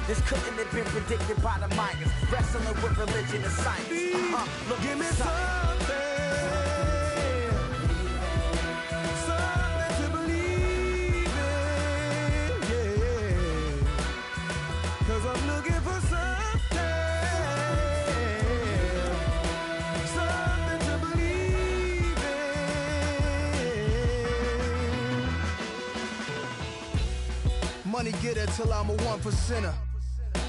This couldn't have been predicted by the Mayans. Wrestling with religion and science. Look, give me something to believe in, yeah. 'Cause I'm looking for something to believe in. Money getter till I'm a 1%er.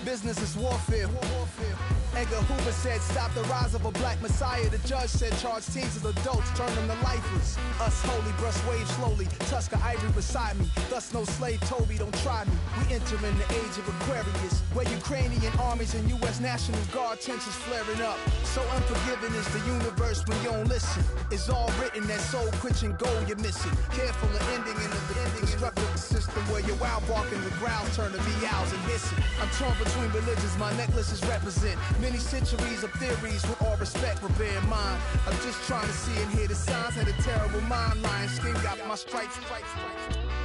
Business is warfare. Edgar Hoover said, stop the rise of a black messiah. The judge said, charge teens as adults, turn them to lifers. Us holy, brush waves slowly, Tusker ivory beside me. Thus no slave told me, don't try me. We enter in the age of Aquarius, where Ukrainian armies and U.S. National Guard tensions flaring up. So unforgiving is the universe when you don't listen. It's all written, that soul-quenching goal you're missing. Careful of ending in the destructive system where your wow barking the growls turn to meows and hissing. I'm torn between religions, my necklaces represent many centuries of theories with all respect, but bear in mind, I'm just trying to see and hear the signs. Had a terrible mind, lion skin got my stripes.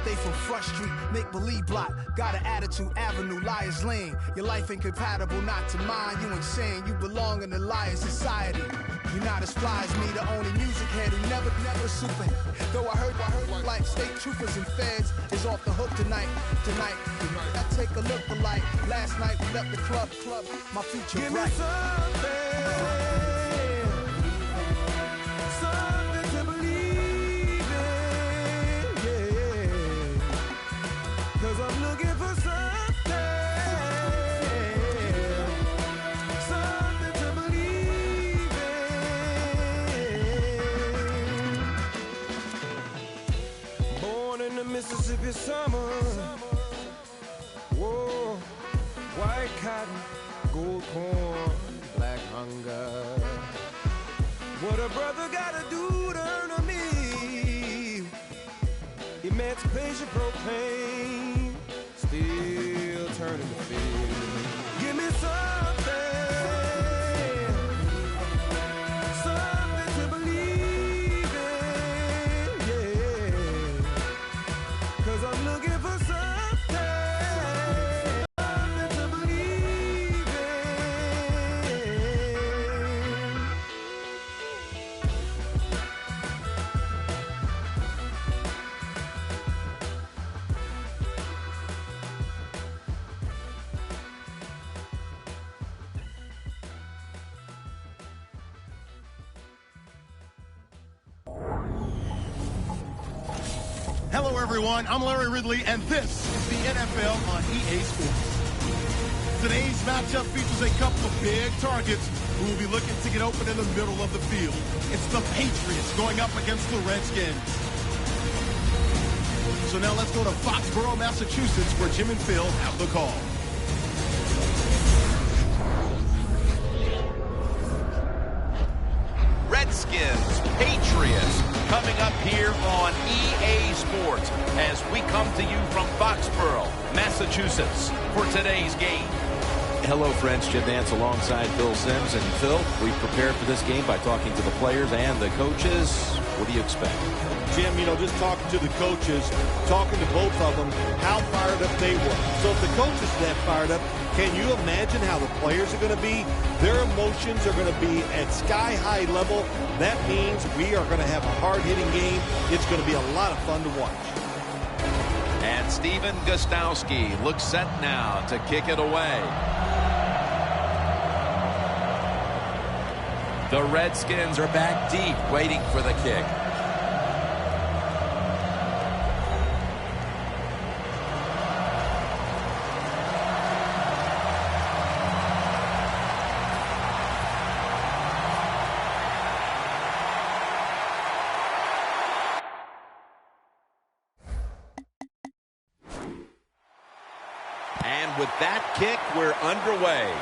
They from Front Street, make-believe block. Got an attitude, avenue, liar's lane. Your life ain't compatible, not to mine. You insane, you belong in the liar society. You're not as fly as me, the only music head who never super. Though I heard like state troopers and feds is off the hook tonight. I take a look for light. Last night we left the club. My future give bright. Me something to believe in, yeah. 'Cause I'm looking for something to believe in. Born in the Mississippi summer. Whoa, white cotton, gold corn, black hunger. What a brother gotta do to earn a meal. Emancipation proclaimed, still turning the field. Give me something to believe in, yeah. 'Cause I'm looking for something. Hello, everyone. I'm Larry Ridley, and this is the NFL on EA Sports. Today's matchup features a couple of big targets who will be looking to get open in the middle of the field. It's the Patriots going up against the Redskins. So now let's go to Foxborough, Massachusetts, where Jim and Phil have the call. Redskins, Patriots, coming up here on EA Sports as we come to you from Foxborough, Massachusetts for today's game. Hello, friends. Jim Nance alongside Phil Simms. And Phil, we've prepared for this game by talking to the players and the coaches. What do you expect? Jim, just talking to the coaches, talking to both of them, how fired up they were. So if the coaches are that fired up, can you imagine how the players are going to be? Their emotions are going to be at sky-high level. That means we are going to have a hard-hitting game. It's going to be a lot of fun to watch. And Steven Gostowski looks set now to kick it away. The Redskins are back deep, waiting for the kick. And with that kick, we're underway.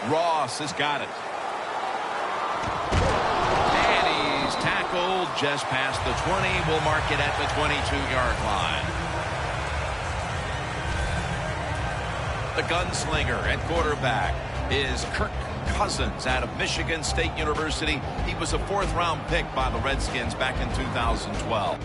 Ross has got it. And he's tackled just past the 20. We'll mark it at the 22-yard line. The gunslinger at quarterback is Kirk Cousins out of Michigan State University. He was a fourth-round pick by the Redskins back in 2012.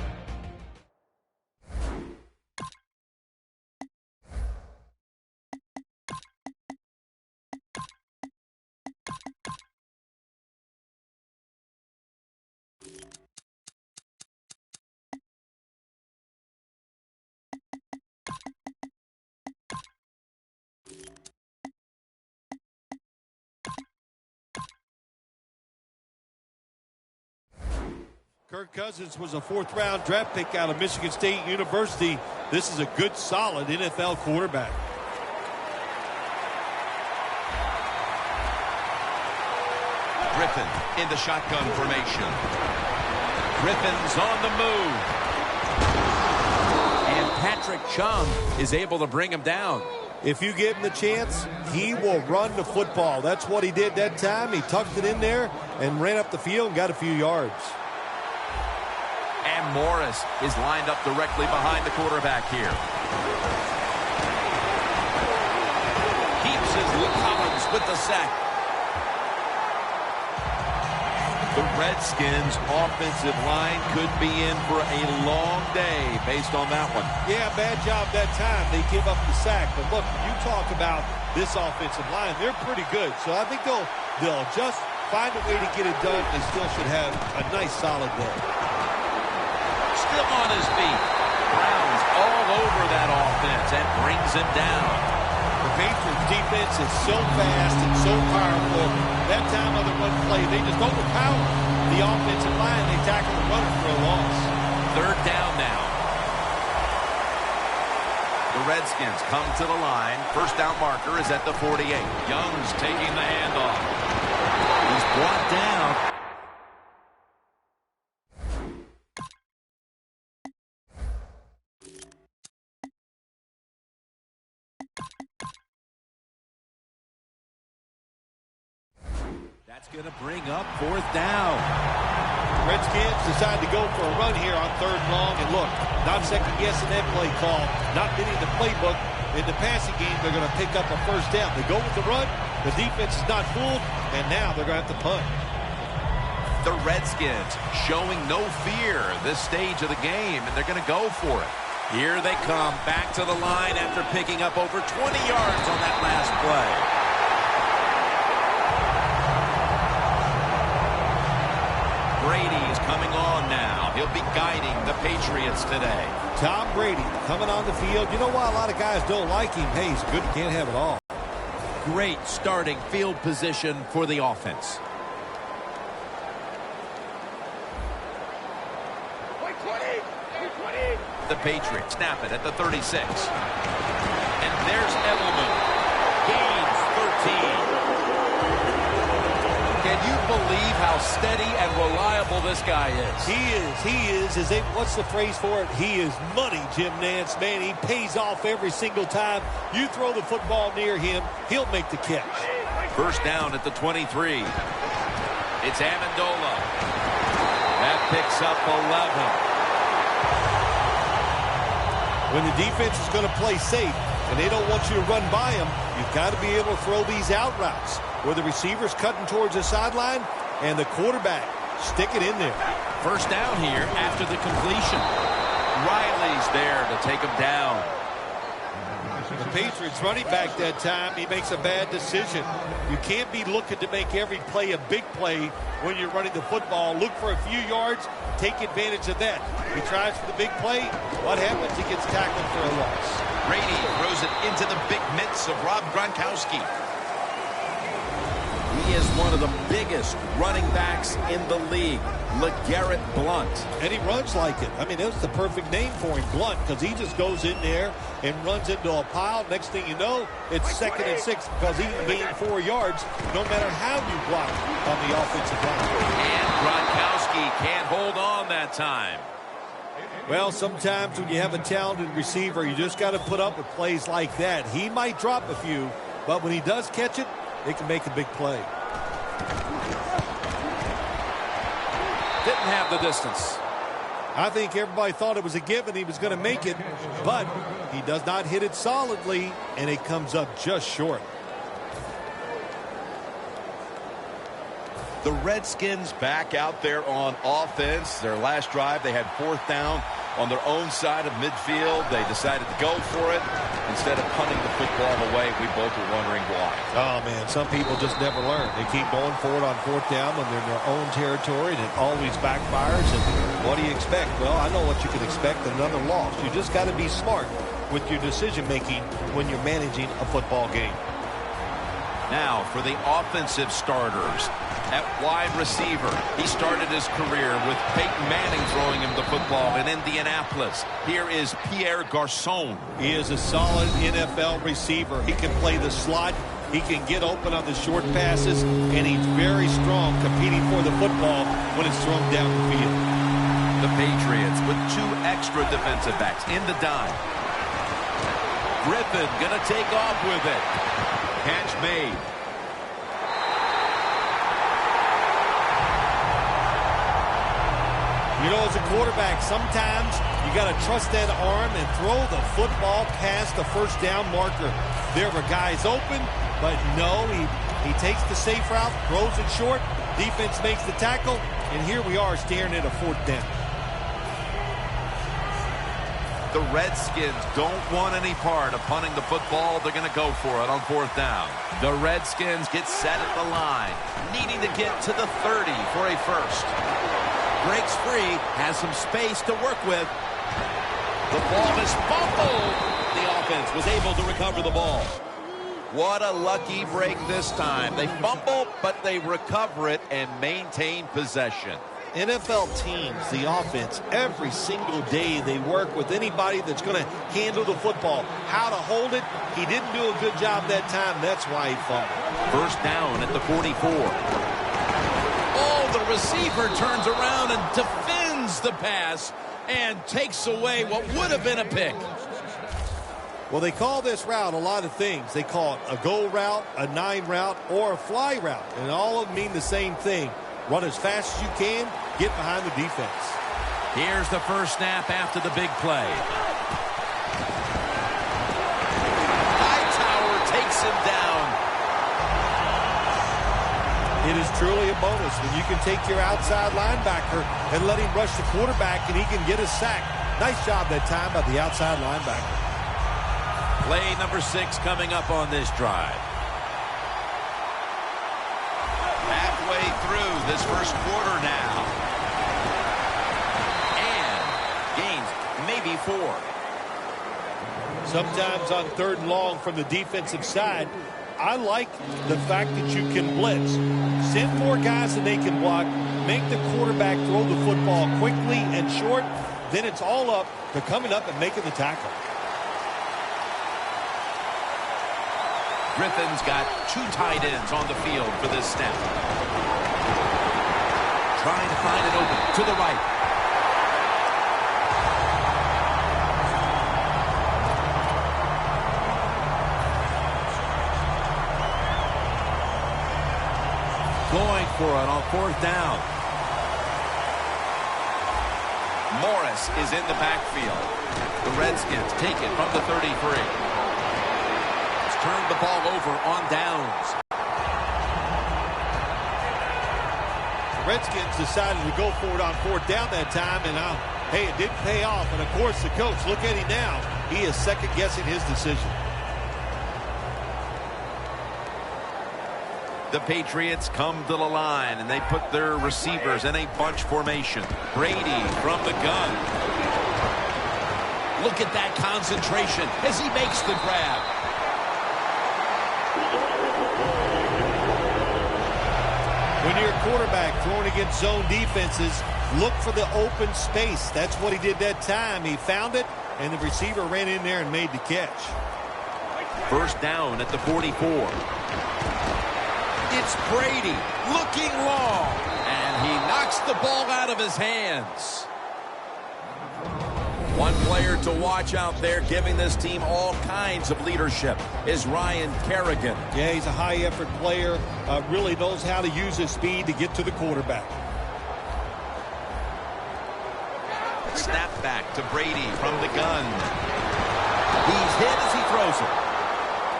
Kirk Cousins was a 4th-round draft pick out of Michigan State University. This is a good, solid NFL quarterback. Griffin in the shotgun formation. Griffin's on the move. And Patrick Chung is able to bring him down. If you give him the chance, he will run the football. That's what he did that time. He tucked it in there and ran up the field and got a few yards. And Morris is lined up directly behind the quarterback here. Keeps his Collins with the sack. The Redskins' offensive line could be in for a long day based on that one. Yeah, bad job that time. They give up the sack. But look, you talk about this offensive line. They're pretty good. So I think they'll just find a way to get it done. They still should have a nice, solid day. Still on his feet. Brown's all over that offense and brings him down. The Patriots defense is so fast and so powerful. That time on the run play, they just overpower the offensive line. They tackle the runner for a loss. 3rd down now. The Redskins come to the line. 1st down marker is at the 48. Young's taking the handoff. He's brought down. That's going to bring up 4th down. Redskins decide to go for a run here on 3rd and long. And look, not second-guessing that play call. Not getting the playbook. In the passing game, they're going to pick up a 1st down. They go with the run. The defense is not fooled. And now they're going to have to punt. The Redskins showing no fear this stage of the game, and they're going to go for it. Here they come back to the line after picking up over 20 yards on that last play. Brady is coming on now. He'll be guiding the Patriots today. Tom Brady coming on the field. You know why a lot of guys don't like him? Hey, he's good. Can't have it all. Great starting field position for the offense. The Patriots snap it at the 36. And there's Edelman. Gains 13. Can you believe how steady and reliable this guy is? He is. What's the phrase for it? He is money, Jim Nance. Man, he pays off every single time. You throw the football near him, he'll make the catch. 1st down at the 23. It's Amendola. That picks up 11. When the defense is going to play safe and they don't want you to run by them, you've got to be able to throw these out routes where the receiver's cutting towards the sideline and the quarterback stick it in there. 1st down here after the completion. Riley's there to take him down. The Patriots running back that time, he makes a bad decision. You can't be looking to make every play a big play when you're running the football. Look for a few yards, take advantage of that. He tries for the big play. What happens? He gets tackled for a loss. Brady throws it into the big mitts of Rob Gronkowski. He is one of the biggest running backs in the league, LeGarrette Blount. And he runs like it. I mean, that's the perfect name for him, Blunt, because he just goes in there and runs into a pile. Next thing you know, it's 2nd and 6 because he can gain 4 yards no matter how you block on the offensive line. And Gronkowski can't hold on that time. Well, sometimes when you have a talented receiver, you just got to put up with plays like that. He might drop a few, but when he does catch it, it can make a big play. Didn't have the distance. I think everybody thought it was a given he was going to make it, but he does not hit it solidly, and it comes up just short. The Redskins back out there on offense. Their last drive, they had 4th down on their own side of midfield. They decided to go for it instead of punting the football away. We both were wondering why. Oh, man, some people just never learn. They keep going for it on 4th down when they're in their own territory, and it always backfires. And what do you expect? Well, I know what you can expect, another loss. You just got to be smart with your decision-making when you're managing a football game. Now for the offensive starters. at wide receiver. He started his career with Peyton Manning throwing him the football in Indianapolis. Here is Pierre Garçon. He is a solid NFL receiver. He can play the slot. He can get open on the short passes, and he's very strong competing for the football when it's thrown down the field. The Patriots with 2 extra defensive backs in the dime. Griffin gonna take off with it. Catch made. You know, as a quarterback, sometimes you got to trust that arm and throw the football past the first down marker. There were guys open, but no, he takes the safe route, throws it short, defense makes the tackle, and here we are staring at a 4th down. The Redskins don't want any part of punting the football. They're going to go for it on 4th down. The Redskins get set at the line, needing to get to the 30 for a first. Breaks free, has some space to work with. The ball is fumbled. The offense was able to recover the ball. What a lucky break this time. They fumble, but they recover it and maintain possession. NFL teams, the offense, every single day they work with anybody that's going to handle the football. How to hold it, he didn't do a good job that time. That's why he fumbled. First down at the 44. Oh, the receiver turns around and defends the pass and takes away what would have been a pick. Well, they call this route a lot of things. They call it a go route, a 9 route, or a fly route. And all of them mean the same thing. Run as fast as you can, get behind the defense. Here's the first snap after the big play. Hightower takes him down. It is truly a bonus when you can take your outside linebacker and let him rush the quarterback and he can get a sack. Nice job that time by the outside linebacker. Play number 6 coming up on this drive. Halfway through this first quarter now. And gains maybe 4. Sometimes on 3rd and long from the defensive side, I like the fact that you can blitz. Send 4 guys that they can block. Make the quarterback throw the football quickly and short. Then it's all up to coming up and making the tackle. Griffin's got 2 tight ends on the field for this snap. Trying to find it open to the right. Going for it on 4th down. Morris is in the backfield. The Redskins take it from the 33. Turned the ball over on downs. The Redskins decided to go for it on 4th down that time, and hey, it didn't pay off. And of course, the coach, look at him now. He is second-guessing his decision. The Patriots come to the line, and they put their receivers in a bunch formation. Brady from the gun. Look at that concentration as he makes the grab. When you're a quarterback throwing against zone defenses, look for the open space. That's what he did that time. He found it, and the receiver ran in there and made the catch. First down at the 44. It's Brady looking long, and he knocks the ball out of his hands. One player to watch out there giving this team all kinds of leadership is Ryan Kerrigan. Yeah, he's a high-effort player, really knows how to use his speed to get to the quarterback. Snap back to Brady from the gun. He's hit as he throws it.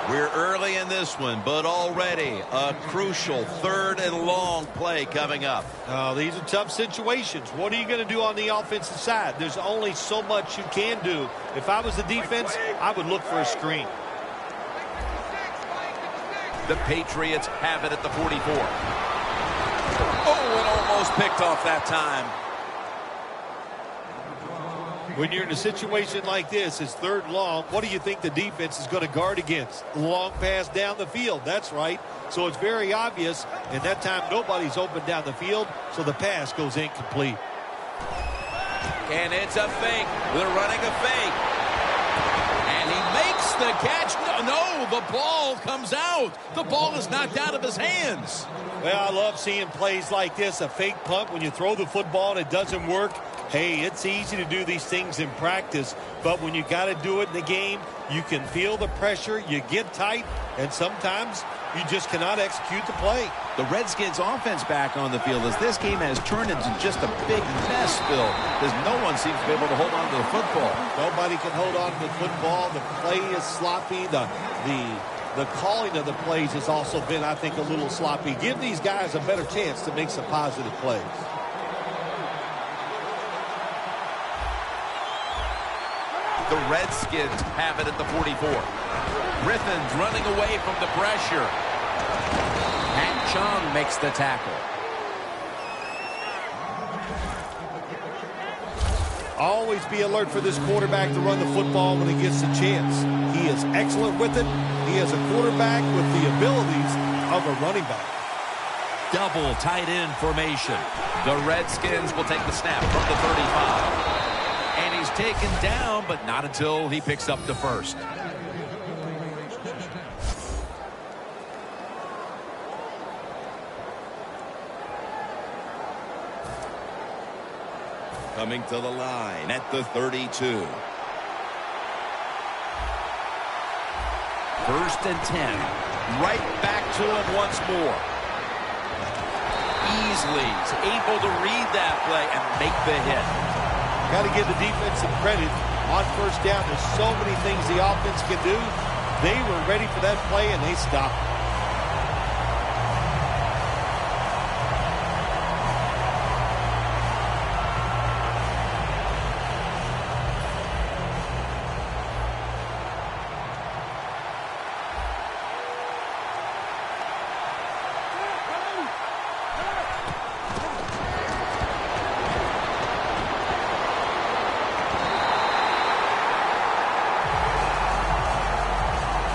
We're early in this one, but already a crucial 3rd and long play coming up. Oh, these are tough situations. What are you going to do on the offensive side? There's only so much you can do. If I was the defense, I would look for a screen. The Patriots have it at the 44. Oh, it almost picked off that time. When you're in a situation like this, it's third and long, what do you think the defense is going to guard against? Long pass down the field. That's right. So it's very obvious, and that time nobody's open down the field, so the pass goes incomplete. And it's a fake. They're running a fake. And he makes the catch. No, the ball comes out. The ball is knocked out of his hands. Well, I love seeing plays like this, a fake punt when you throw the football and it doesn't work. Hey, it's easy to do these things in practice, but when you got to do it in the game, you can feel the pressure, you get tight, and sometimes you just cannot execute the play. The Redskins offense back on the field as this game has turned into just a big mess, Bill, because no one seems to be able to hold on to the football. Nobody can hold on to the football. The play is sloppy. The calling of the plays has also been, I think, a little sloppy. Give these guys a better chance to make some positive plays. The Redskins have it at the 44. Griffin's running away from the pressure. Pat Chung makes the tackle. Always be alert for this quarterback to run the football when he gets the chance. He is excellent with it. He is a quarterback with the abilities of a running back. Double tight end formation. The Redskins will take the snap from the 35. And he's taken down, but not until he picks up the first. Coming to the line at the 32. First and 10. Right back to him once more. Easley's able to read that play and make the hit. Got to give the defense some credit on first down. There's so many things the offense can do. They were ready for that play, and they stopped.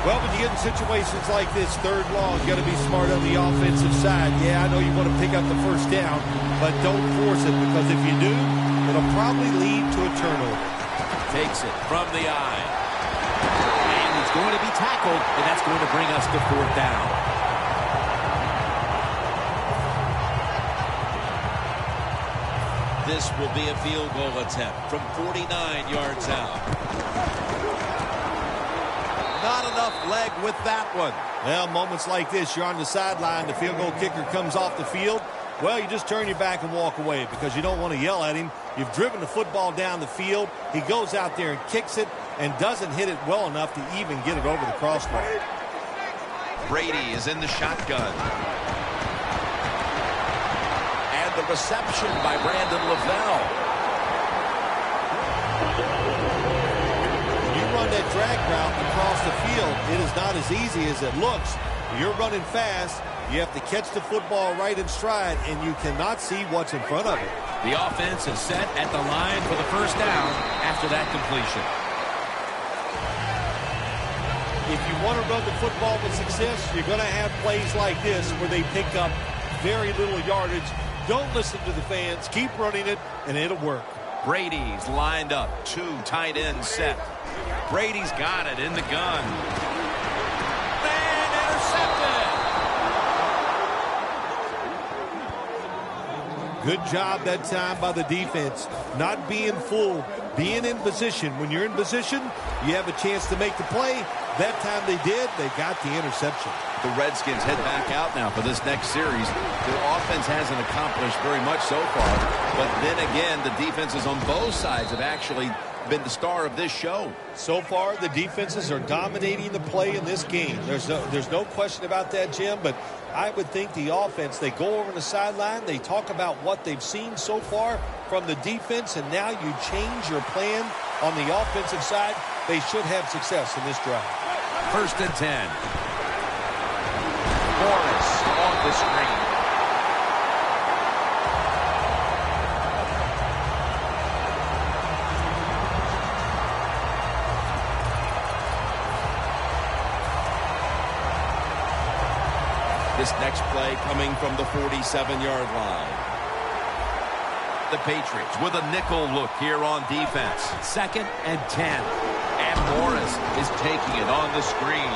Well, when you get in situations like this, third long, you got to be smart on the offensive side. Yeah, I know you want to pick up the first down, but don't force it, because if you do, it'll probably lead to a turnover. Takes it from the eye. And he's going to be tackled, and that's going to bring us to fourth down. This will be a field goal attempt from 49 yards out. Not enough leg with that one. Well, moments like this, you're on the sideline, the field goal kicker comes off the field. Well, you just turn your back and walk away because you don't want to yell at him. You've driven the football down the field. He goes out there and kicks it and doesn't hit it well enough to even get it over the crossbar. Brady is in the shotgun. And the reception by Brandon LaVelle. That drag route across the field, it is not as easy as it looks. You're running fast. You have to catch the football right in stride, and you cannot see what's in front of it. The offense is set at the line for the first down after that completion. If you want to run the football with success, you're going to have plays like this where they pick up very little yardage. Don't listen to the fans. Keep running it, and it'll work. Brady's lined up. Two tight ends set. Brady's got it in the gun. And intercepted. Good job that time by the defense. Not being full, being in position. When you're in position, you have a chance to make the play. That time they did. They got the interception. The Redskins head back out now for this next series. Their offense hasn't accomplished very much so far. But then again, the defenses on both sides have actually been the star of this show. So far, the defenses are dominating the play in this game. There's no question about that, Jim, but I would think the offense, they go over the sideline, they talk about what they've seen so far from the defense, and now you change your plan on the offensive side. They should have success in this drive. First and 10. Morris on the screen. This next play coming from the 47-yard line. The Patriots with a nickel look here on defense. 2nd and 10. And Morris is taking it on the screen.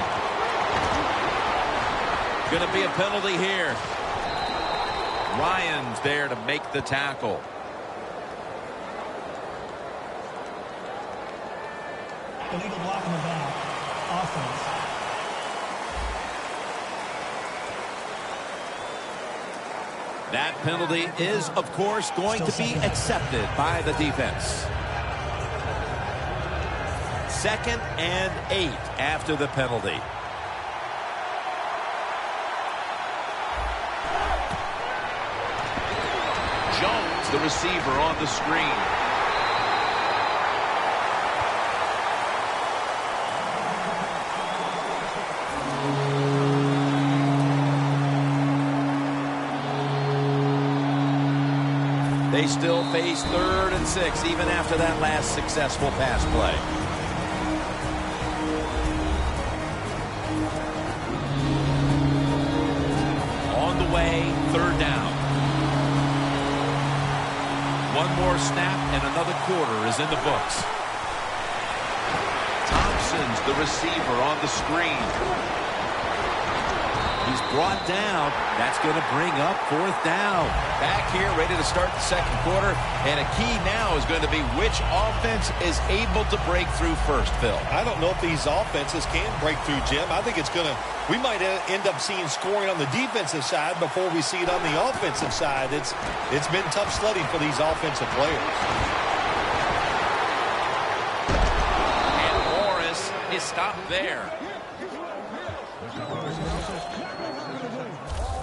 Going to be a penalty here. Ryan's there to make the tackle. Illegal block in the back. Offense. That penalty is, of course, going to be accepted by the defense. 2nd and 8 after the penalty. Jones, the receiver, on the screen. They still face 3rd and 6 even after that last successful pass play. On the way, 3rd down. One more snap and another quarter is in the books. Thompson's the receiver on the screen. He's brought down. That's going to bring up 4th down. Back here, ready to start the 2nd quarter. And a key now is going to be which offense is able to break through first, Phil. I don't know if these offenses can break through, Jim. I think it's going to, we might end up seeing scoring on the defensive side before we see it on the offensive side. It's been tough sledding for these offensive players. And Morris is stopped there.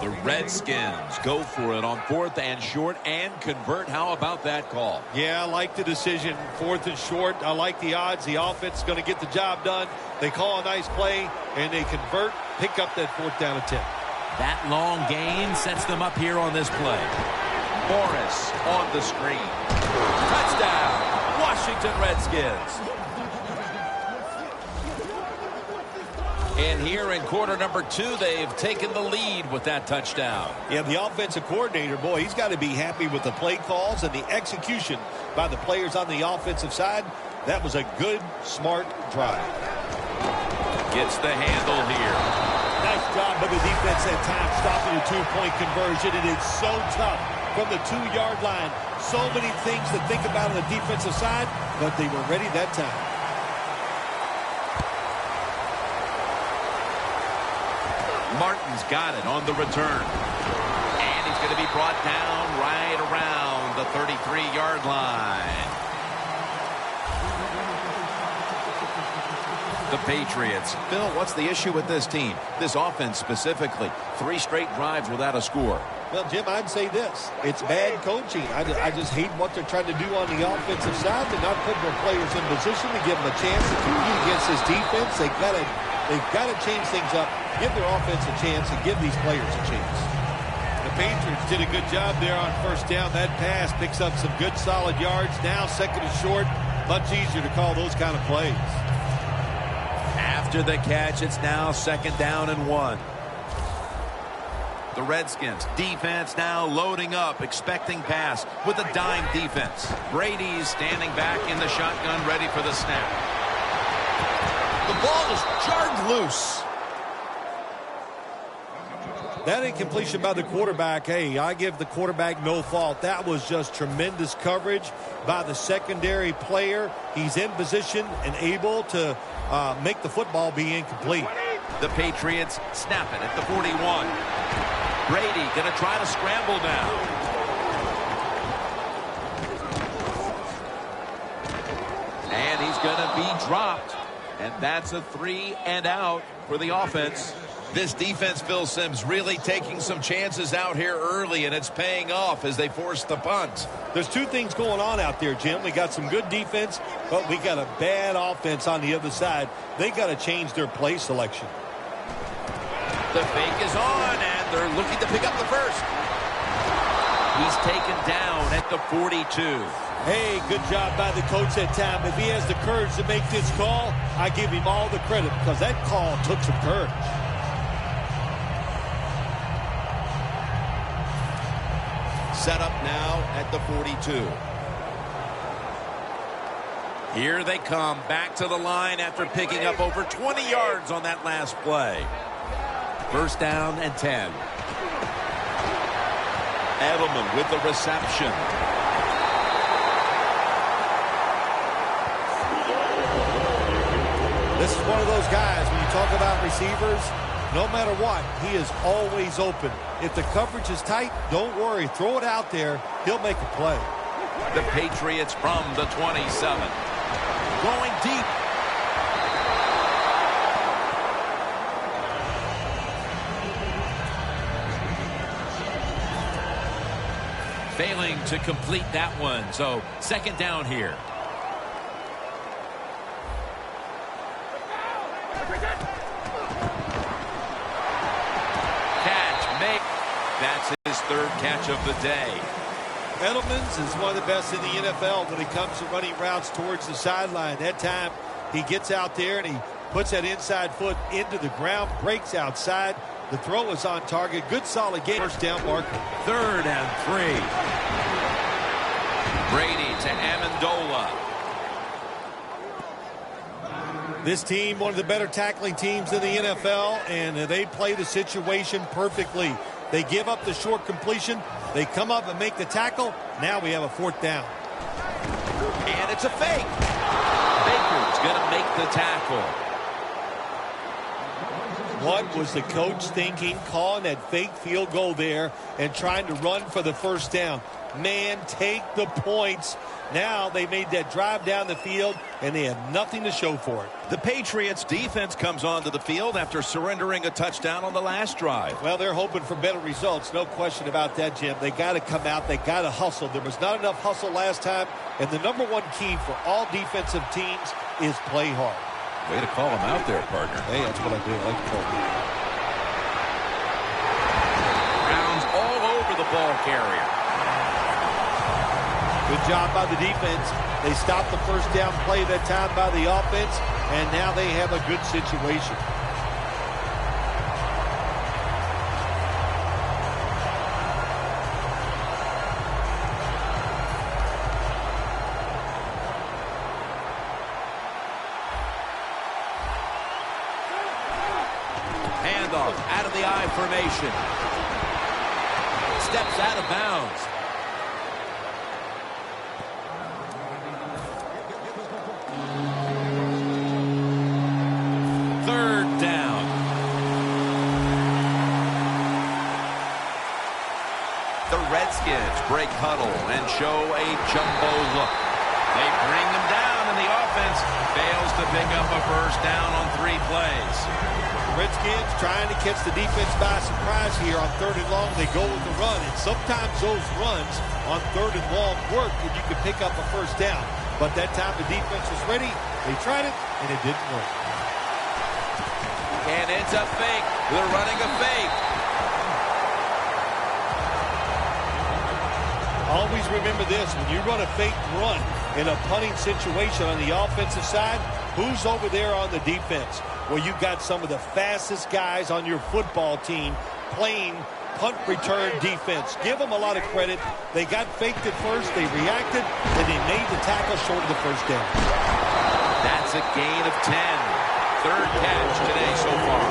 The Redskins go for it on 4th and short and convert. How about that call? Yeah, I like the decision. 4th and short. I like the odds. The offense is going to get the job done. They call a nice play, and they convert, pick up that 4th down attempt. That long gain sets them up here on this play. Morris on the screen. Touchdown, Washington Redskins. And here in quarter number 2, they've taken the lead with that touchdown. Yeah, the offensive coordinator, boy, he's got to be happy with the play calls and the execution by the players on the offensive side. That was a good, smart drive. Gets the handle here. Nice job by the defense at time, stopping a 2-point conversion. It is so tough from the 2-yard line. So many things to think about on the defensive side, but they were ready that time. Martin's got it on the return. And he's going to be brought down right around the 33-yard line. The Patriots. Phil, what's the issue with this team? This offense specifically. 3 straight drives without a score. Well, Jim, I'd say this. It's bad coaching. I just hate what they're trying to do on the offensive side. They're not putting their players in position to give them a chance to compete against this defense. They've got to change things up, give their offense a chance, and give these players a chance. The Patriots did a good job there on 1st down. That pass picks up some good, solid yards. Now 2nd and short, much easier to call those kind of plays. After the catch, it's now 2nd down and 1. The Redskins defense now loading up, expecting pass with a dime defense. Brady's standing back in the shotgun, ready for the snap. The ball is jarred loose. That incompletion by the quarterback, hey, I give the quarterback no fault. That was just tremendous coverage by the secondary player. He's in position and able to make the football be incomplete. The Patriots snap it at the 41. Brady going to try to scramble now. And he's going to be dropped. And that's a 3 and out for the offense. This defense, Phil Simms, really taking some chances out here early, and it's paying off as they force the punt. There's 2 things going on out there, Jim. We got some good defense, but we got a bad offense on the other side. They got to change their play selection. The fake is on, and they're looking to pick up the first. He's taken down at the 42. Hey, good job by the coach that time. If he has the courage to make this call, I give him all the credit because that call took some courage. set up now at the 42. Here they come back to the line after picking up over 20 yards on that last play. First down and 10. Edelman with the reception. This is one of those guys, when you talk about receivers, no matter what, he is always open. If the coverage is tight, don't worry. Throw it out there. He'll make a play. The Patriots from the 27. Going deep. Failing to complete that one. So second down here. Catch made. That's his third catch of the day. Edelman's is one of the best in the NFL when it comes to running routes towards the sideline. That time he gets out there and he puts that inside foot into the ground, breaks outside. The throw is on target. Good solid game. First down marker. Third and 3. Brady to Amendola. This team, one of the better tackling teams in the NFL, and they play the situation perfectly. They give up the short completion. They come up and make the tackle. Now we have a fourth down. And it's a fake. Baker's going to make the tackle. What was the coach thinking, calling that fake field goal there and trying to run for the first down? Man, take the points. Now they made that drive down the field, and they have nothing to show for it. The Patriots defense comes onto the field after surrendering a touchdown on the last drive. Well, they're hoping for better results. No question about that, Jim. They got to come out. They got to hustle. There was not enough hustle last time, and the number one key for all defensive teams is play hard. Way to call him out there, partner. Hey, that's what I do. I like to call him. Browns all over the ball carrier. Good job by the defense. They stopped the first down play that time by the offense, and now they have a good situation. Handoff out of the I formation. Steps out of bounds. Third down. The Redskins break huddle and show a jumbo look. They bring them down, and the offense fails to pick up a first down on 3 plays. Redskins trying to catch the defense by surprise here on 3rd and long. They go with the run, and sometimes those runs on 3rd and long work if you can pick up a first down. But that time the defense was ready. They tried it, and it didn't work. And it's a fake. They're running a fake. Always remember this. When you run a fake run in a punting situation on the offensive side, who's over there on the defense? Well, you've got some of the fastest guys on your football team playing punt return defense. Give them a lot of credit. They got faked at first. They reacted, and they made the tackle short of the first down. That's a gain of 10. Third catch today so far.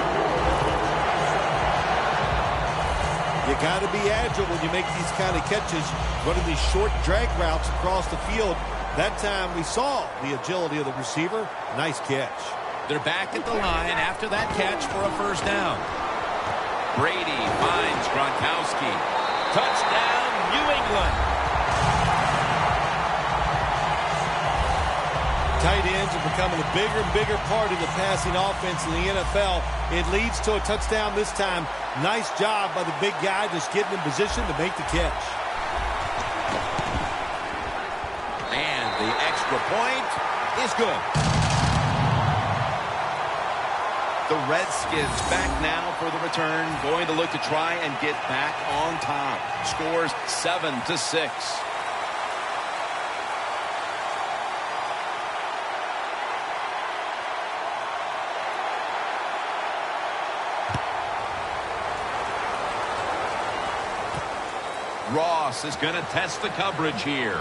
You got to be agile when you make these kind of catches, running these short drag routes across the field. That time we saw the agility of the receiver. Nice catch. They're back at the line after that catch for a first down. Brady finds Gronkowski. Touchdown, New England. Tight ends are becoming a bigger and bigger part of the passing offense in the NFL. It leads to a touchdown this time. Nice job by the big guy just getting in position to make the catch. And the extra point is good. The Redskins back now for the return, going to look to try and get back on top. Scores 7-6. Ross is going to test the coverage here.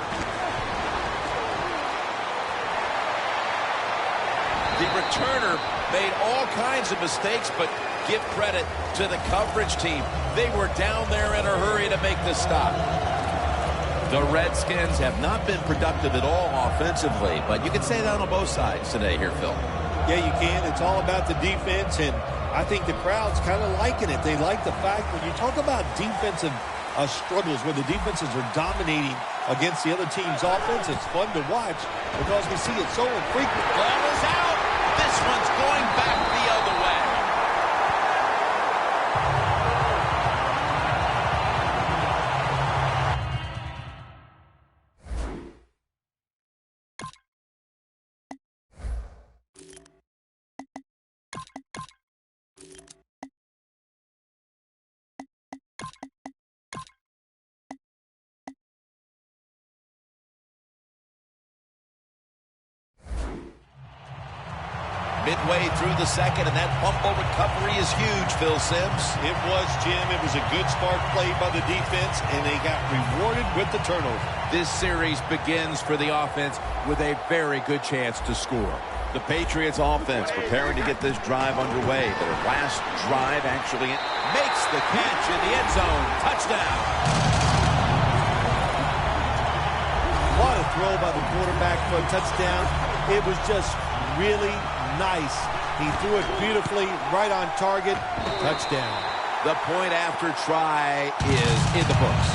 The returner made all kinds of mistakes, but give credit to the coverage team. They were down there in a hurry to make the stop. The Redskins have not been productive at all offensively, but you can say that on both sides today here, Phil. Yeah, you can. It's all about the defense, and I think the crowd's kind of liking it. They like the fact when you talk about defensive struggles where the defenses are dominating against the other team's offense, it's fun to watch because we see it so infrequently. Ball is out. This one's going back the other way. Midway through the second, and that fumble recovery is huge, Phil Simms. It was, Jim. It was a good smart play by the defense, and they got rewarded with the turnover. This series begins for the offense with a very good chance to score. The Patriots offense preparing to get this drive underway. Their last drive actually Makes the catch in the end zone. Touchdown. What a throw by the quarterback for a touchdown. It was just really nice. He threw it beautifully, right on target. Touchdown. The point after try is in the books.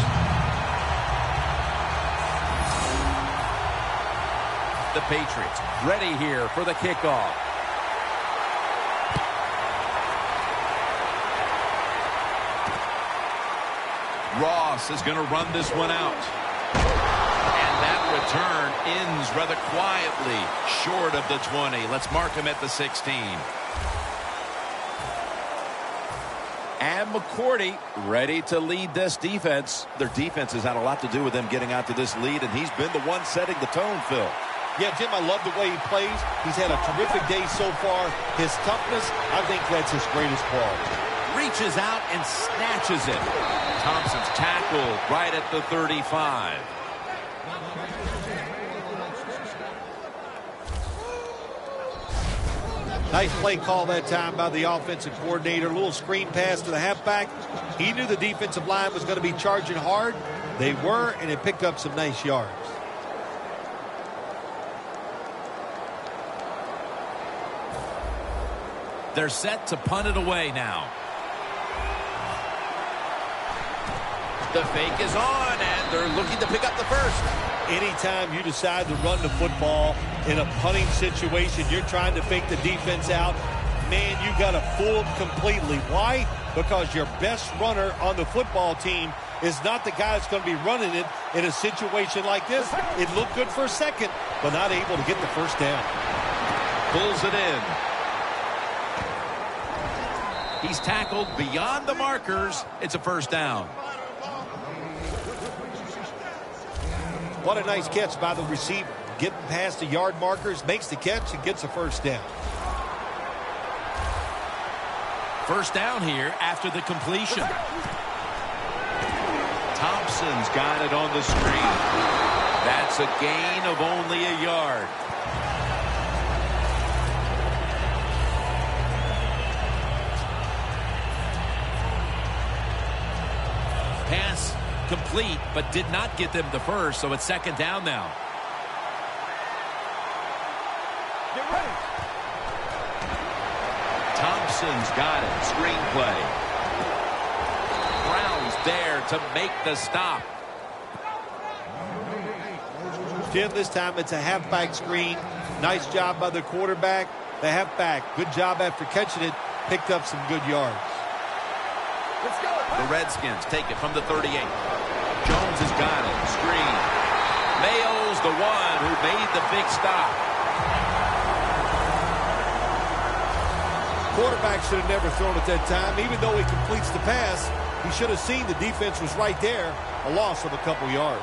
The Patriots ready here for the kickoff. Ross is going to run this one out. Return ends rather quietly short of the 20. Let's mark him at the 16. And McCourty ready to lead this defense. Their defense has had a lot to do with them getting out to this lead, and he's been the one setting the tone, Phil. Yeah, Jim, I love the way he plays. He's had a terrific day so far. His toughness, I think that's his greatest quality. Reaches out and snatches it. Thompson's tackled right at the 35. Nice play call that time by the offensive coordinator. A little screen pass to the halfback. He knew the defensive line was going to be charging hard. They were, and it picked up some nice yards. They're set to punt it away now. The fake is on, and they're looking to pick up the first. Anytime you decide to run the football in a punting situation, you're trying to fake the defense out. Man, you got to fool them completely. Why? Because your best runner on the football team is not the guy that's going to be running it in a situation like this. It looked good for a second, but not able to get the first down. Pulls it in. He's tackled beyond the markers. It's a first down. What a nice catch by the receiver. Getting past the yard markers, makes the catch, and gets a first down. First down here after the completion. Thompson's got it on the screen. That's a gain of only a yard. Pass complete, but did not get them the first, so it's second down now. Get ready. Thompson's got it. Screenplay. Brown's there to make the stop. Jim, this time it's a halfback screen. Nice job by the quarterback. The halfback, good job after catching it. Picked up some good yards. Let's go. The Redskins take it from the 38. Jones has got it. Screen. Mayo's the one who made the big stop. Quarterback should have never thrown it that time. Even though he completes the pass, he should have seen the defense was right there. A loss of a couple yards.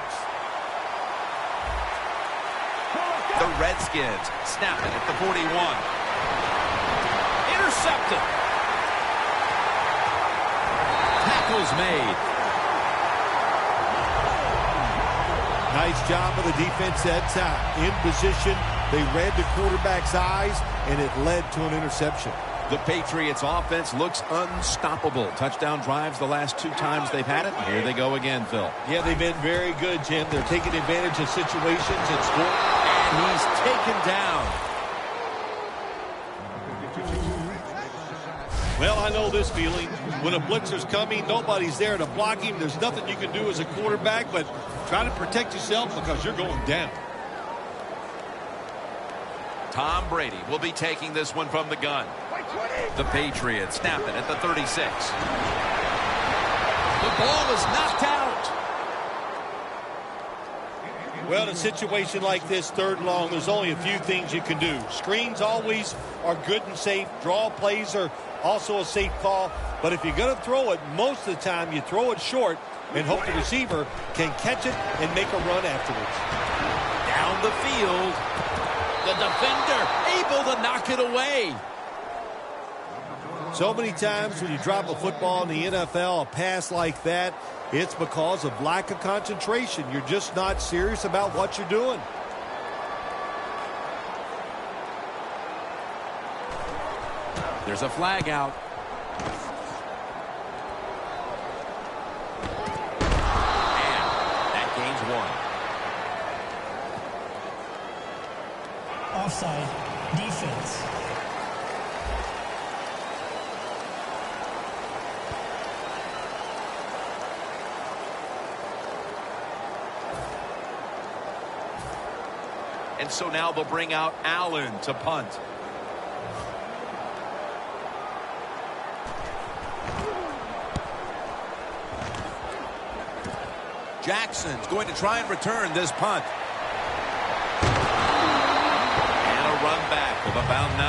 The Redskins snap it at the 41. Intercepted. Tackles made. Nice job of the defense that time. In position, they read the quarterback's eyes, and it led to an interception. The Patriots offense looks unstoppable. Touchdown drives the last 2 times they've had it. Here they go again, Phil. Yeah, they've been very good, Jim. They're taking advantage of situations and scoring. And he's taken down. Well, I know this feeling. When a blitzer's coming, nobody's there to block him. There's nothing you can do as a quarterback, but try to protect yourself because you're going down. Tom Brady will be taking this one from the gun. The Patriots snap it at the 36. The ball is knocked out. Well, in a situation like this, 3rd and long, there's only a few things you can do. Screens always are good and safe. Draw plays are also a safe call. But if you're going to throw it, most of the time you throw it short and hope the receiver can catch it and make a run afterwards. Down the field. The defender able to knock it away. So many times when you drop a football in the NFL, a pass like that, it's because of lack of concentration. You're just not serious about what you're doing. There's a flag out. And that gains 1. Offside. Defense. And so now they'll bring out Allen to punt. Jackson's going to try and return this punt. And a run back of about 9.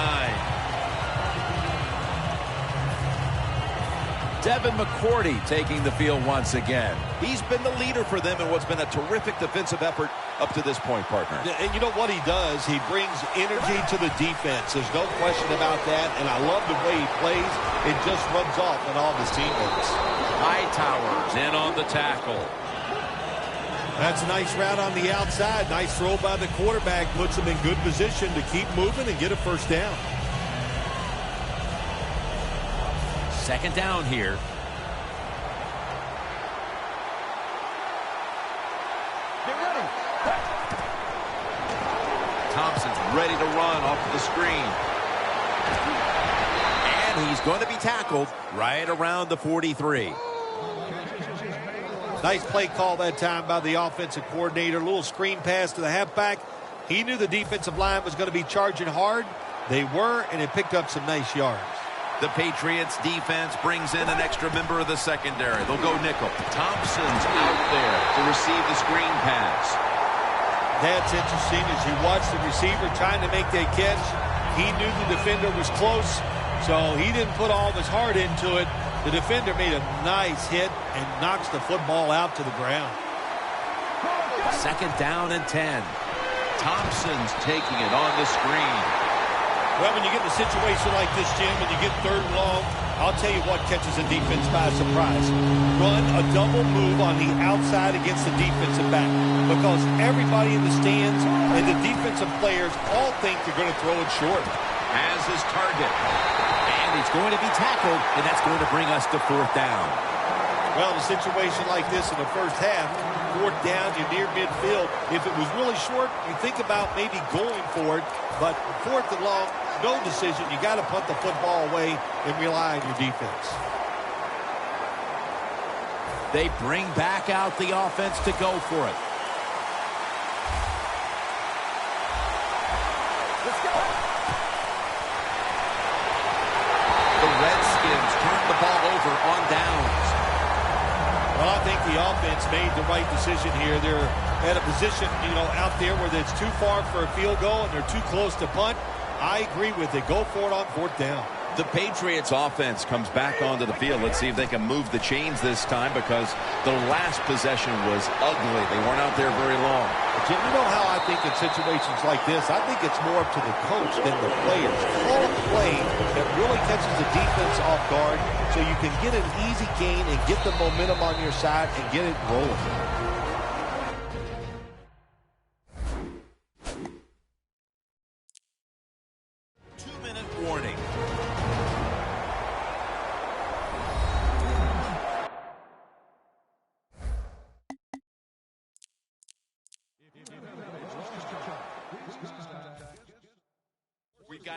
Devin McCourty taking the field once again. He's been the leader for them in what's been a terrific defensive effort up to this point, partner. And you know what he does? He brings energy to the defense. There's no question about that. And I love the way he plays. It just rubs off on all of his teammates. Hightower's in on the tackle. That's a nice route on the outside. Nice throw by the quarterback. Puts him in good position to keep moving and get a first down. 2nd down here. Thompson's ready to run off the screen. And he's going to be tackled right around the 43. Nice play call that time by the offensive coordinator. A little screen pass to the halfback. He knew the defensive line was going to be charging hard. They were, and it picked up some nice yards. The Patriots defense brings in an extra member of the secondary. They'll go nickel. Thompson's out there to receive the screen pass. That's interesting as you watch the receiver trying to make that catch. He knew the defender was close, so he didn't put all of his heart into it. The defender made a nice hit and knocks the football out to the ground. 2nd down and 10. Thompson's taking it on the screen. Well, when you get in a situation like this, Jim, and you get 3rd and long, I'll tell you what catches a defense by surprise. Run a double move on the outside against the defensive back, because everybody in the stands and the defensive players all think they're going to throw it short. Has his target. And he's going to be tackled, and that's going to bring us to 4th down. Well, in a situation like this in the first half, 4th down, you're near midfield. If it was really short, you think about maybe going for it, but 4th and long, no decision. You got to punt the football away and rely on your defense. They bring back out the offense to go for it. Let's go. The Redskins turn the ball over on downs. Well, I think the offense made the right decision here. They're at a position, out there where it's too far for a field goal and they're too close to punt. I agree with it. Go for it on 4th down. The Patriots offense comes back onto the field. Let's see if they can move the chains this time, because the last possession was ugly. They weren't out there very long. Jim, you know how I think in situations like this, I think it's more up to the coach than the players. Call a play that really catches the defense off guard so you can get an easy gain and get the momentum on your side and get it rolling.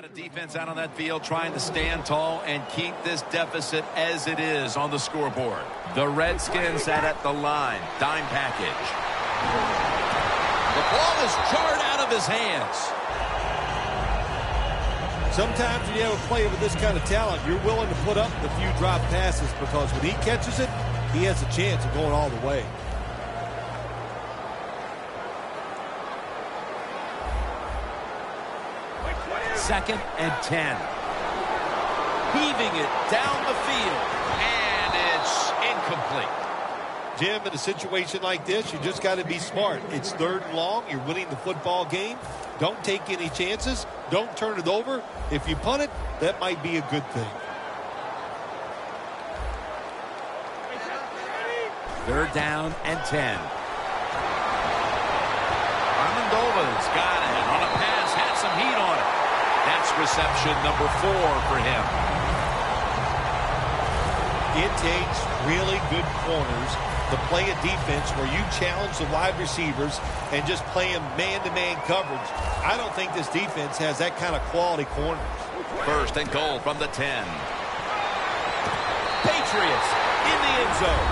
got a defense out on that field trying to stand tall and keep this deficit as it is on the scoreboard. The Redskins sat at the line. Dime package. The ball is jarred out of his hands. Sometimes when you have a player with this kind of talent, you're willing to put up the few drop passes because when he catches it, he has a chance of going all the way. Second and 10. Heaving it down the field. And it's incomplete. Jim, in a situation like this, you just got to be smart. It's 3rd and long. You're winning the football game. Don't take any chances. Don't turn it over. If you punt it, that might be a good thing. 3rd down and 10. Amendova's got it on a pass. Had some heat on it. That's reception number 4 for him. It takes really good corners to play a defense where you challenge the wide receivers and just play them man-to-man coverage. I don't think this defense has that kind of quality corners. 1st and goal from the 10. Patriots in the end zone.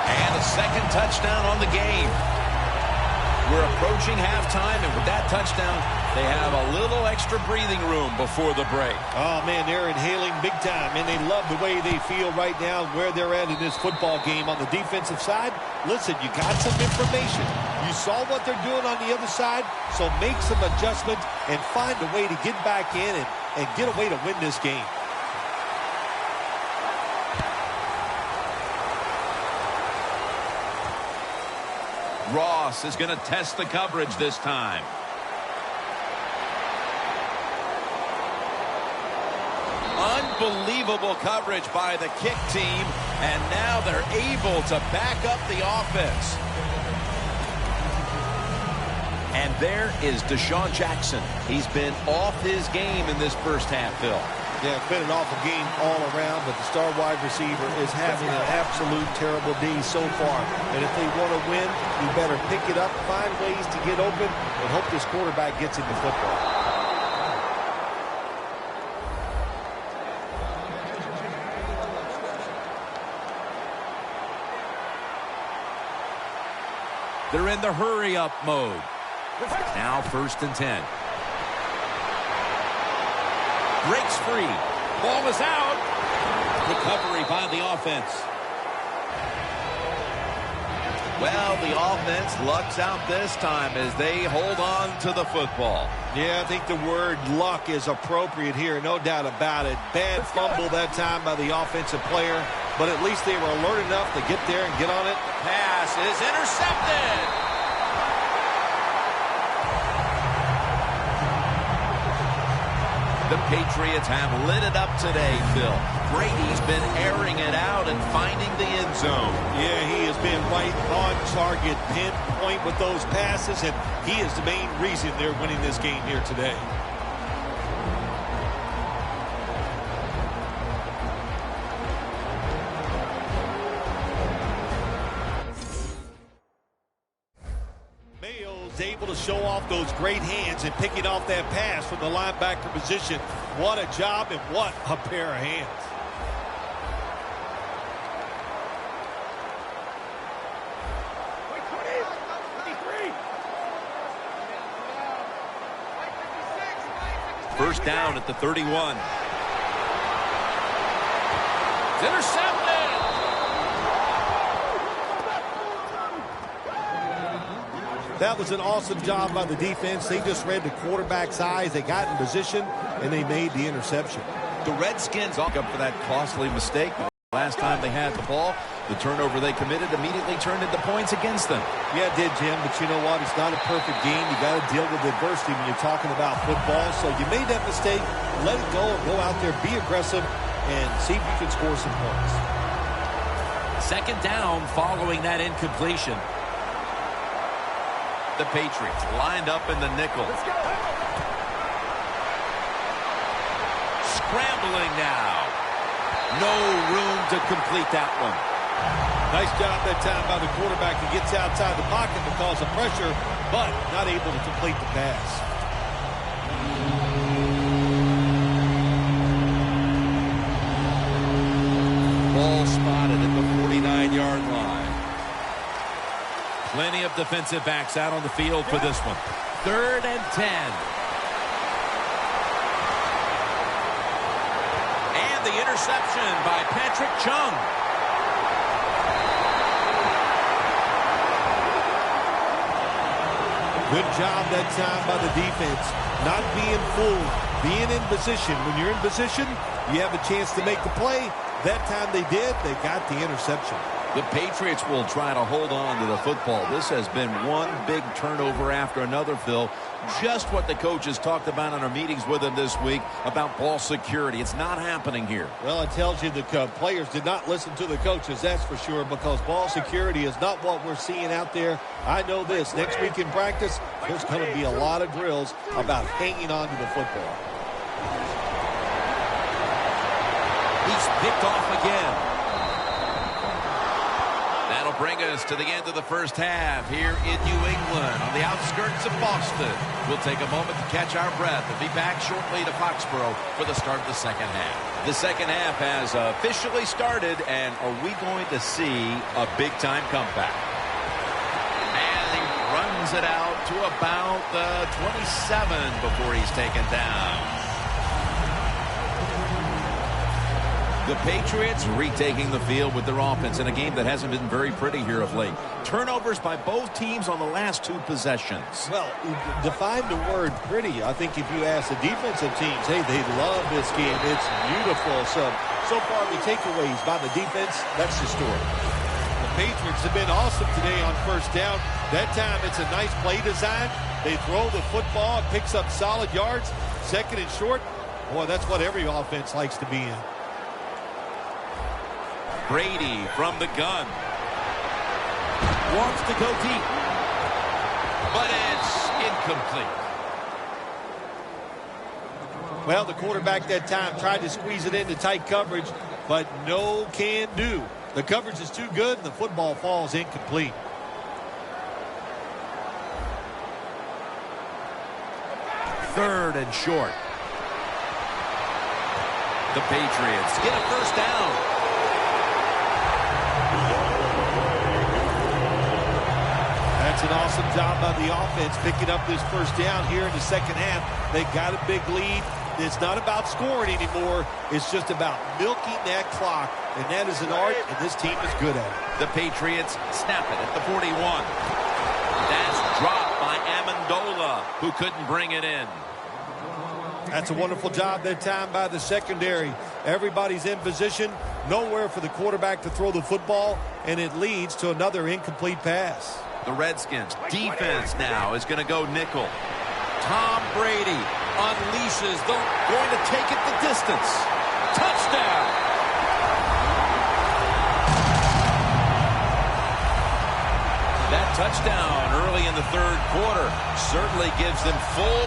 And a 2nd touchdown on the game. We're approaching halftime, and with that touchdown, they have a little extra breathing room before the break. Oh, man, they're inhaling big time, and they love the way they feel right now where they're at in this football game. On the defensive side, listen, you got some information. You saw what they're doing on the other side, so make some adjustments and find a way to get back in and get a way to win this game. Ross is going to test the coverage this time. Unbelievable coverage by the kick team, and now they're able to back up the offense. And there is Deshaun Jackson. He's been off his game in this first half, Phil. Yeah, it's been an awful game all around, but the star wide receiver is having an absolute terrible day so far. And if they want to win, you better pick it up, find ways to get open, and hope this quarterback gets him the football. They're in the hurry-up mode. Now 1st and 10. Breaks free. Ball is out. Recovery by the offense. Well, the offense lucks out this time as they hold on to the football. Yeah, I think the word luck is appropriate here, no doubt about it. Bad fumble that time by the offensive player, but at least they were alert enough to get there and get on it. Pass is intercepted. The Patriots have lit it up today, Phil. Brady's been airing it out and finding the end zone. Yeah, he has been right on target, pinpoint with those passes, and he is the main reason they're winning this game here today. Able to show off those great hands and picking off that pass from the linebacker position. What a job and what a pair of hands. First down at the 31. It's intercepted. That was an awesome job by the defense. They just read the quarterback's eyes. They got in position, and they made the interception. The Redskins up for that costly mistake. Last time they had the ball, the turnover they committed immediately turned into points against them. Yeah, it did, Jim, but you know what? It's not a perfect game. You got to deal with adversity when you're talking about football. So you made that mistake, let it go, and go out there, be aggressive, and see if you can score some points. 2nd down following that incompletion. The Patriots lined up in the nickel. Let's go. Scrambling now. No room to complete that one. Nice job that time by the quarterback. He gets outside the pocket because of pressure, but not able to complete the pass. Ball spotted at the 49-yard line. Plenty of defensive backs out on the field for this one. 3rd and 10. And the interception by Patrick Chung. Good job that time by the defense. Not being fooled, being in position. When you're in position, you have a chance to make the play. That time they did. They got the interception. The Patriots will try to hold on to the football. This has been one big turnover after another, Phil. Just what the coaches talked about in our meetings with them this week about ball security. It's not happening here. Well, it tells you the players did not listen to the coaches, that's for sure, because ball security is not what we're seeing out there. I know this. Next week in practice, there's going to be a lot of drills about hanging on to the football. He's picked off again. That'll bring us to the end of the first half here in New England on the outskirts of Boston. We'll take a moment to catch our breath and be back shortly to Foxborough for the start of the second half. The second half has officially started, and are we going to see a big-time comeback? And he runs it out to about the 27 before he's taken down. The Patriots retaking the field with their offense in a game that hasn't been very pretty here of late. Turnovers by both teams on the last 2 possessions. Well, define the word pretty. I think if you ask the defensive teams, hey, they love this game. It's beautiful. So far the takeaways by the defense, that's the story. The Patriots have been awesome today on first down. That time it's a nice play design. They throw the football. It picks up solid yards. 2nd and short. Boy, that's what every offense likes to be in. Brady from the gun. Wants to go deep. But it's incomplete. Well, the quarterback that time tried to squeeze it into tight coverage, but no can do. The coverage is too good, and the football falls incomplete. Third and short. The Patriots get a first down. That's an awesome job by the offense picking up this first down here in the second half. They got a big lead. It's not about scoring anymore. It's just about milking that clock, and that is an art, and this team is good at it. The Patriots snap it at the 41. That's dropped by Amendola, who couldn't bring it in. That's a wonderful job that time by the secondary. Everybody's in position. Nowhere for the quarterback to throw the football, and it leads to another incomplete pass. The Redskins defense now is going to go nickel. Tom Brady unleashes, going to take it the distance. Touchdown! That touchdown early in the 3rd quarter certainly gives them full